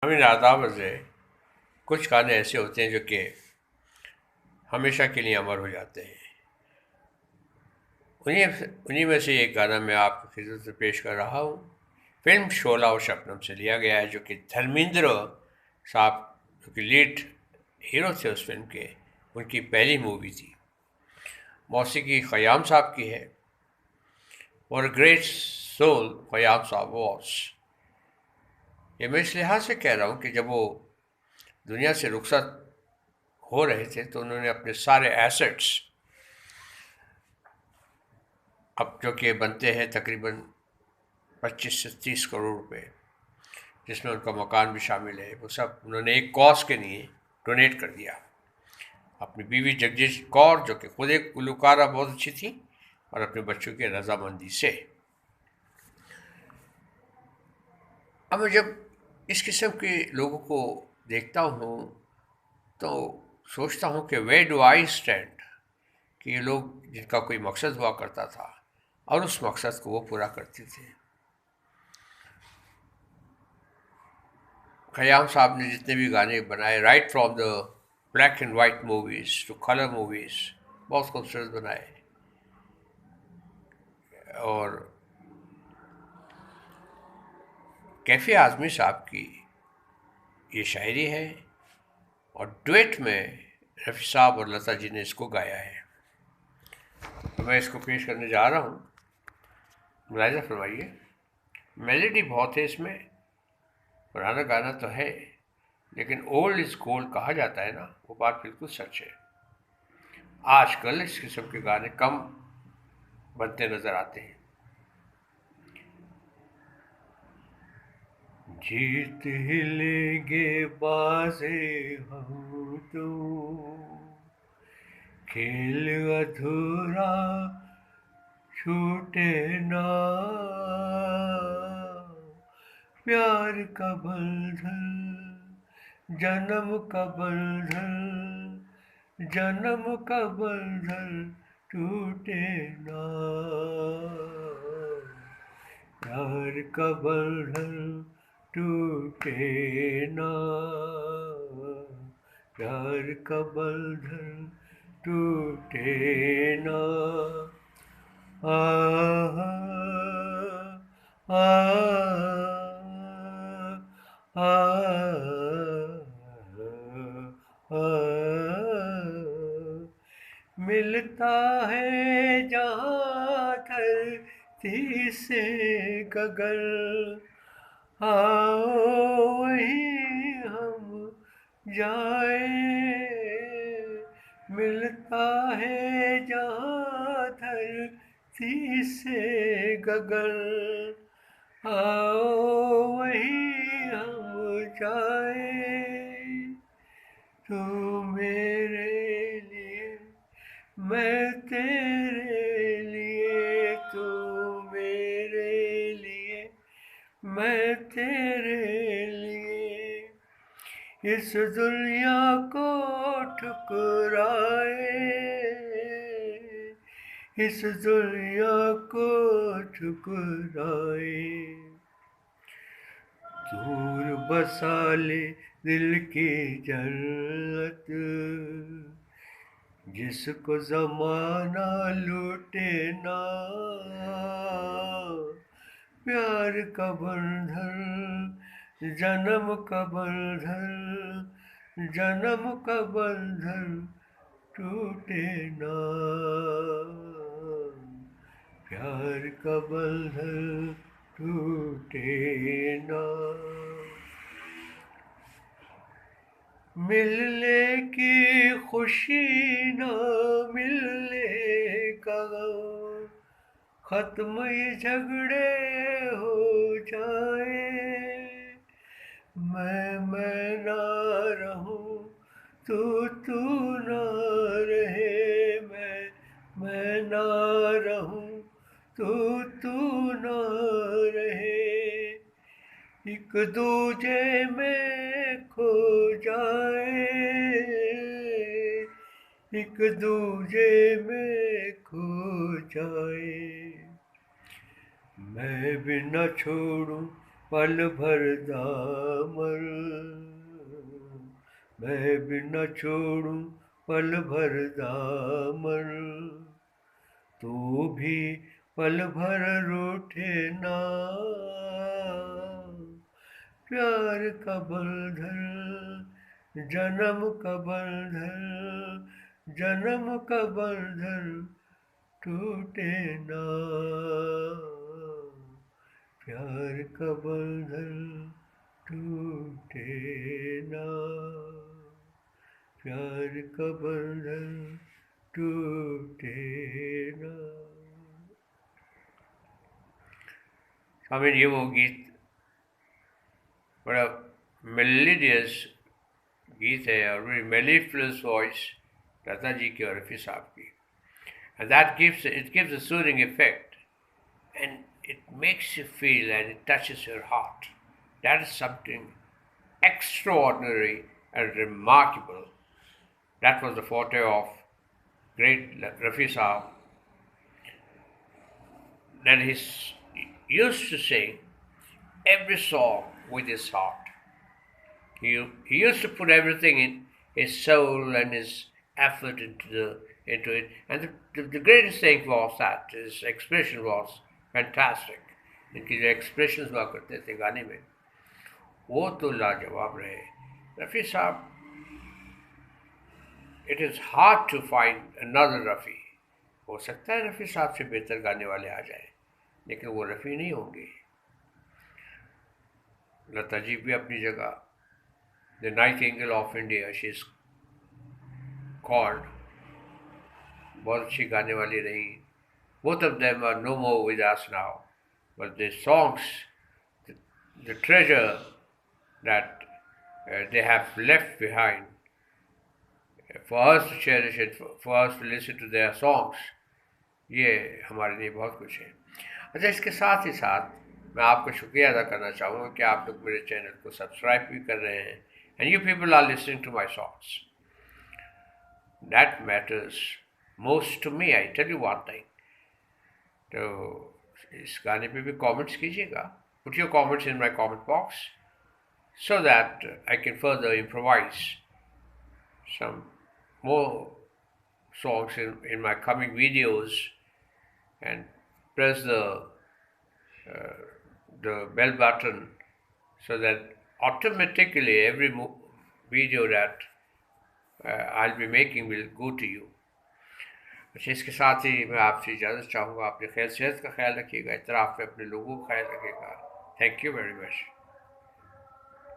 हमें आदाब से कुछ गाने ऐसे होते हैं जो कि हमेशा के लिए अमर हो जाते हैं। उन्हीं उन्हीं में से एक गाना मैं आपकी खिदमत में पेश कर रहा हूँ। फिल्म शोला और शबनम से लिया गया है, जो कि धर्मेंद्र साहब जो कि लीड हीरो थे उस फिल्म के, उनकी पहली मूवी थी। मौसीकी खयाम साहब की है और ग्रेट सोल खयाम साहब वॉस। ये मैं इस लिहाज से कह रहा हूँ कि जब वो दुनिया से रुखसत हो रहे थे तो उन्होंने अपने सारे एसेट्स, अब जो कि बनते हैं तकरीबन 25 से 30 करोड़ रुपए, जिसमें उनका मकान भी शामिल है, वो सब उन्होंने एक कॉज के लिए डोनेट कर दिया। अपनी बीवी जगदीश कौर, जो कि खुद एक गलूकारा बहुत अच्छी थी, और अपने बच्चों की रजामंदी से। अब मैं जब इस किस्म के लोगों को देखता हूँ तो सोचता हूँ कि वे डू आई स्टैंड, कि ये लोग जिनका कोई मकसद हुआ करता था और उस मकसद को वो पूरा करते थे। खयाम साहब ने जितने भी गाने बनाए, right from the black and white movies to colour movies, बहुत खूबसूरत बनाए। और कैफ़ी आज़मी साहब की ये शायरी है और डुएट में रफ़ी साहब और लता जी ने इसको गाया है। तो मैं इसको पेश करने जा रहा हूँ, मुलाहिज़ा फरमाइए। मेलोडी बहुत है इसमें, पुराना गाना तो है, लेकिन ओल्ड इज़ गोल्ड कहा जाता है ना, वो बात बिल्कुल सच है। आजकल इस किस्म के गाने कम बनते नज़र आते हैं। जीत ही लेंगे बाजी हम तो, खेल अधूरा छूटे ना, प्यार का बंधन जन्म का बंधन, जन्म का बंधन टूटे ना, प्यार का बंधन टूटे ना, प्यार का बंधन टूटे ना। आ आ आ आ मिलता है जहाँ धरती से गगन, आओ वहीं हम जाए। मिलता है जहाँ धरती से गगन, आओ वहीं हम जाए। तू मेरे लिए मैं तेरे लिए, तू मेरे लिए मैं तेरे लिए, इस दुनिया को ठुकराए, इस दुनिया को ठुकराए। दूर बसा ले दिल की जन्नत, जिसको ज़माना लूटे ना, प्यार का बंधन जन्म का बंधन, जन्म का बंधन टूटे ना, प्यार का बंधन टूटे ना। मिलने की खुशी ना मिलने का गम, खत्म ये झगड़े हो जाए। मैं ना रहूं, तू ना रहे, मैं ना रहूं, तू ना रहे, एक दूजे में खो जाए, एक दूजे में खो जाए। मैं भी न छोड़ूं पल भर दामन, मैं भी न छोड़ूं पल भर दामन, तू भी पल भर रूठे ना, प्यार का बंधन जन्म का बंधन, जन्म का बंधन टूटे ना, प्यार का बंधन टूटे ना, प्यार का बंधन टूटे ना। ये वो गीत बड़ा मेलोडियस गीत है और बड़ी मेलिफुलस वॉइस लता जी की और रफ़ी साहब की, and that gives a soothing effect and it makes you feel and it touches your heart. That is something extraordinary and remarkable. That was the forte of great Rafie Saab, that he used to sing every song with his heart. He used to put everything in his soul and his effort into it. And the greatest thing was that his expression was fantastic. इनकी जो expressions हुआ करते थे गाने में वो तो लाजवाब रहे. रफ़ी साहब, it is hard to find another Rafi. हो सकता है रफ़ी साहब से बेहतर गाने वाले आ जाए, लेकिन वो रफ़ी नहीं होंगे. लता जी भी अपनी जगह the Nightingale of India, she is called, बहुत अच्छी गाने वाली रही. Both of them are no more with us now, but the songs, the treasure that they have left behind for us to cherish it, for us to listen to their songs, ये हमारे लिए बहुत कुछ है. अच्छा, इसके साथ ही साथ मैं आपको शुक्रिया अदा करना चाहूँगा कि आप लोग मेरे चैनल को सब्सक्राइब भी कर रहे हैं, and you people are listening to my songs. That matters most to me. I tell you one thing. तो इस गाने पे भी कमेंट्स कीजिएगा. Put your comments in my comment box so that I can further improvise some more songs in my coming videos and press the bell button so that automatically every video that I'll be making will go to you. अच्छा, इसके साथ ही मैं आपसे इजाज़त चाहूँगा. अपने सेहत का ख्याल रखिएगा, इतराफ़ में अपने लोगों का ख्याल रखिएगा. Thank you very much.